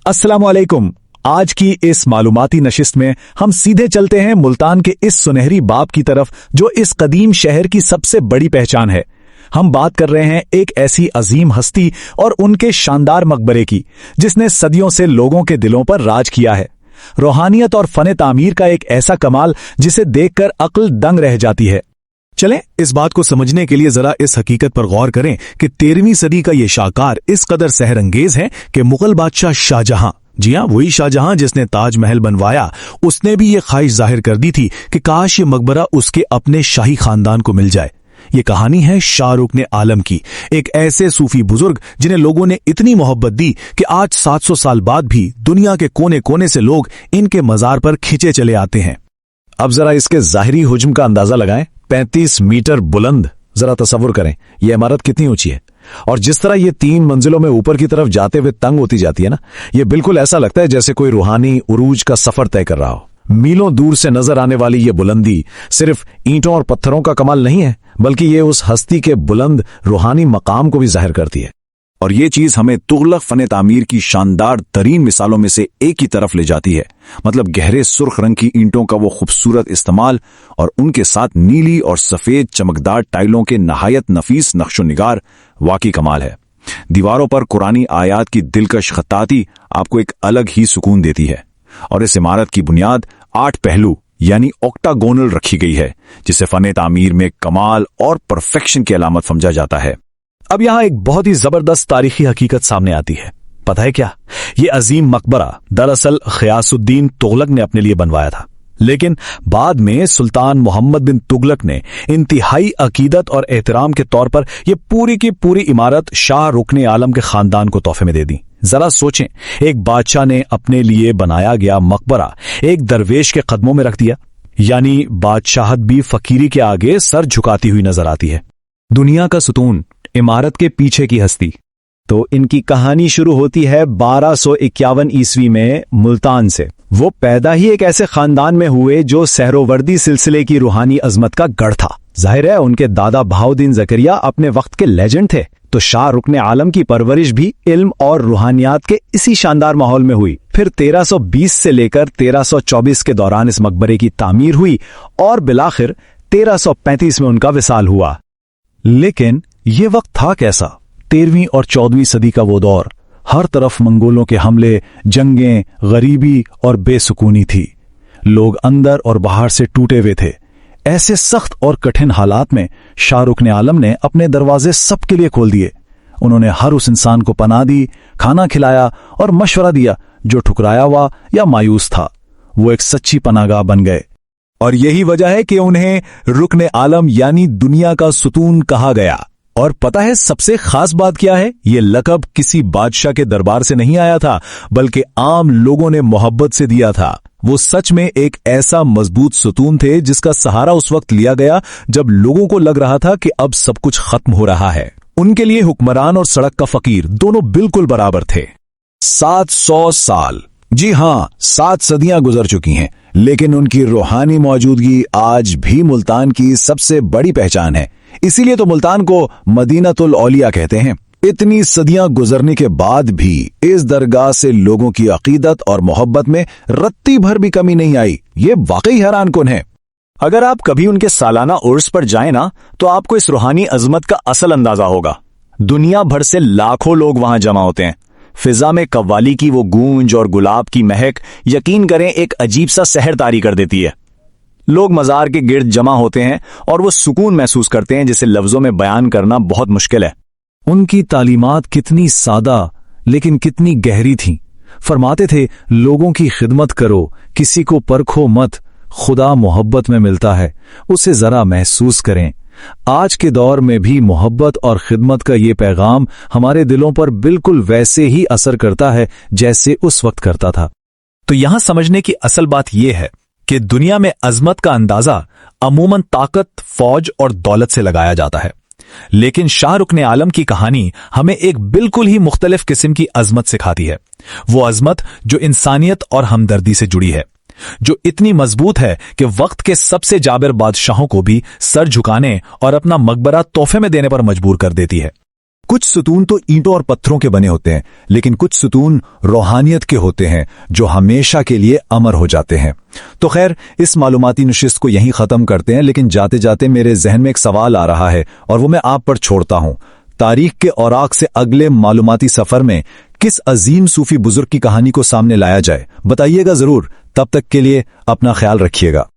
अस्सलामुअलैकुम। आज की इस मालूमाती नशिस्त में हम सीधे चलते हैं मुल्तान के इस सुनहरी बाब की तरफ जो इस कदीम शहर की सबसे बड़ी पहचान है। हम बात कर रहे हैं एक ऐसी अजीम हस्ती और उनके शानदार मकबरे की जिसने सदियों से लोगों के दिलों पर राज किया है। रूहानियत और फन तामीर का एक ऐसा कमाल जिसे देखकर अक्ल दंग रह जाती है। चलें इस बात को समझने के लिए जरा इस हकीकत पर गौर करें कि 13वीं सदी का ये शाहकार इस कदर सहरंगेज है कि मुगल बादशाह शाहजहां, जी हां वही शाहजहां जिसने ताजमहल बनवाया, उसने भी ये ख्वाहिश जाहिर कर दी थी कि काश ये मकबरा उसके अपने शाही खानदान को मिल जाए। ये कहानी है शाह रुकने आलम की, एक ऐसे सूफी बुजुर्ग जिन्हें लोगों ने इतनी मोहब्बत दी कि आज 700 साल बाद भी दुनिया के कोने कोने से लोग इनके मजार पर खिंचे चले आते हैं। अब जरा इसके जाहिरी हुज्म का अंदाजा लगाएं। 35 मीटर बुलंद, जरा तसव्वुर करें यह इमारत कितनी ऊंची है, और जिस तरह ये 3 मंजिलों में ऊपर की तरफ जाते हुए तंग होती जाती है ना, ये बिल्कुल ऐसा लगता है जैसे कोई रूहानी उरूज का सफर तय कर रहा हो। मीलों दूर से नजर आने वाली ये बुलंदी सिर्फ ईंटों और पत्थरों का कमाल नहीं है, बल्कि ये उस हस्ती के बुलंद रूहानी मकाम को भी जाहिर करती है। और ये चीज हमें तुगलक फन तामीर की शानदार तरीन मिसालों में से एक की तरफ ले जाती है। मतलब गहरे सुर्ख रंग की ईंटों का वो खूबसूरत इस्तेमाल और उनके साथ नीली और सफेद चमकदार टाइलों के नहायत नफीस नक्शो निगार वाकई कमाल है। दीवारों पर कुरानी आयात की दिलकश खत्ताती आपको एक अलग ही सुकून देती है। और इस इमारत की बुनियाद 8 पहलू यानी ऑक्टागोनल रखी गई है, जिसे फन तामीर में कमाल और परफेक्शन की अलामत समझा जाता है। अब यहां एक बहुत ही जबरदस्त तारीखी हकीकत सामने आती है। पता है क्या? ये अजीम मकबरा दरअसल गियासुद्दीन तुगलक ने अपने लिए बनवाया था, लेकिन बाद में सुल्तान मोहम्मद बिन तुगलक ने इंतहाई अकीदत और एहतराम के तौर पर यह पूरी की पूरी इमारत शाह रुकने आलम के खानदान को तोहफे में दे दी। जरा सोचें, एक बादशाह ने अपने लिए बनाया गया मकबरा एक दरवेश के कदमों में रख दिया। यानी बादशाहत भी फकीरी के आगे सर झुकाती हुई नजर आती है। दुनिया का सुतून, इमारत के पीछे की हस्ती। तो इनकी कहानी शुरू होती है 1251 ईस्वी में मुल्तान से। वो पैदा ही एक ऐसे खानदान में हुए जो सहरोवर्दी सिलसिले की रूहानी अजमत का गढ़ था। जाहिर है उनके दादा बहाउद्दीन ज़करिया अपने वक्त के लेजेंड थे, तो शाह रुकने आलम की परवरिश भी इल्म और रूहानियात के इसी शानदार माहौल में हुई। फिर 1320 से लेकर 1324 के दौरान इस मकबरे की तामीर हुई और बिलाखिर 1335 में उनका विसाल हुआ। लेकिन ये वक्त था कैसा? 13वीं और 14वीं सदी का वो दौर। हर तरफ मंगोलों के हमले, जंगें, गरीबी और बेसुकूनी थी। लोग अंदर और बाहर से टूटे हुए थे। ऐसे सख्त और कठिन हालात में शाह रुकने आलम ने अपने दरवाजे सबके लिए खोल दिए। उन्होंने हर उस इंसान को पनाह दी, खाना खिलाया और मशवरा दिया जो ठुकराया हुआ या मायूस था। वो एक सच्ची पनाहगाह बन गए। और यही वजह है कि उन्हें रुकने आलम यानी दुनिया का सुतून कहा गया। और पता है सबसे खास बात क्या है? ये लक़ब किसी बादशाह के दरबार से नहीं आया था, बल्कि आम लोगों ने मोहब्बत से दिया था। वो सच में एक ऐसा मजबूत सुतून थे जिसका सहारा उस वक्त लिया गया जब लोगों को लग रहा था कि अब सब कुछ खत्म हो रहा है। उनके लिए हुक्मरान और सड़क का फकीर दोनों बिल्कुल बराबर थे। 700 साल, जी हां 7 सदियां गुजर चुकी हैं, लेकिन उनकी रूहानी मौजूदगी आज भी मुल्तान की सबसे बड़ी पहचान है। इसीलिए तो मुल्तान को मदीनतुल औलिया कहते हैं। इतनी सदियां गुजरने के बाद भी इस दरगाह से लोगों की अकीदत और मोहब्बत में रत्ती भर भी कमी नहीं आई। ये वाकई हैरान कुन है। अगर आप कभी उनके सालाना उर्स पर जाएं ना, तो आपको इस रूहानी अजमत का असल अंदाजा होगा। दुनिया भर से लाखों लोग वहां जमा होते हैं। फिजा में कव्वाली की वो गूंज और गुलाब की महक यकीन करें एक अजीब सा सहर तारी कर देती है। लोग मजार के गिर्द जमा होते हैं और वो सुकून महसूस करते हैं जिसे लफ्जों में बयान करना बहुत मुश्किल है। उनकी तालीमात कितनी सादा लेकिन कितनी गहरी थीं। फरमाते थे लोगों की खिदमत करो, किसी को परखो मत, खुदा मोहब्बत में मिलता है, उसे जरा महसूस करें। आज के दौर में भी मोहब्बत और खिदमत का ये पैगाम हमारे दिलों पर बिल्कुल वैसे ही असर करता है जैसे उस वक्त करता था। तो यहां समझने की असल बात यह है कि दुनिया में अजमत का अंदाजा अमूमन ताकत, फौज और दौलत से लगाया जाता है, लेकिन शाह रुकने आलम की कहानी हमें एक बिल्कुल ही मुख्तलिफ किस्म की अजमत सिखाती है। वो अजमत जो इंसानियत और हमदर्दी से जुड़ी है, जो इतनी मजबूत है कि वक्त के सबसे जाबिर बादशाहों को भी सर झुकाने और अपना मकबरा तोहफे में देने पर मजबूर कर देती है। कुछ सुतून तो ईंटों और पत्थरों के बने होते हैं, लेकिन कुछ सुतून रूहानियत के होते हैं जो हमेशा के लिए अमर हो जाते हैं। तो खैर, इस मालूमाती नशिस्त को यहीं खत्म करते हैं, लेकिन जाते जाते मेरे जहन में एक सवाल आ रहा है और वो मैं आप पर छोड़ता हूं। तारीख के औराक से अगले मालूमाती सफर में किस अजीम सूफी बुजुर्ग की कहानी को सामने लाया जाए, बताइएगा जरूर। तब तक के लिए अपना ख्याल रखिएगा।